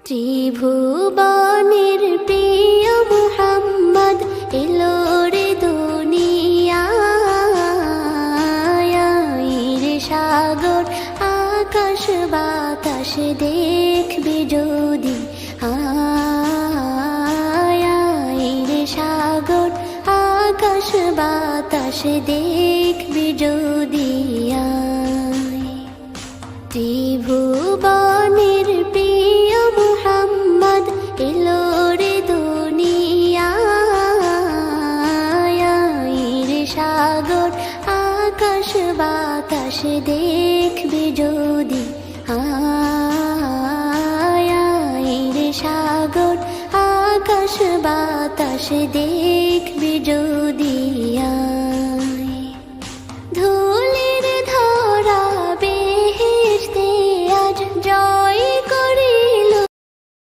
ত্রিভুবনের প্রিয় মুহাম্মদ এলো রে দুনিয়ায় রে সাগর আকাশ বাতাস দেখবি যদি রে সাগর আকাশ বাতাস দেখবি যদি ত্রিভুবনের প্রিয় মুহাম্মদ এলো রে দুনিয়ায় রে সাগর আকাশ বাতাস দেখবি যদি রে সাগর আকাশ বাতাস দেখবি যদি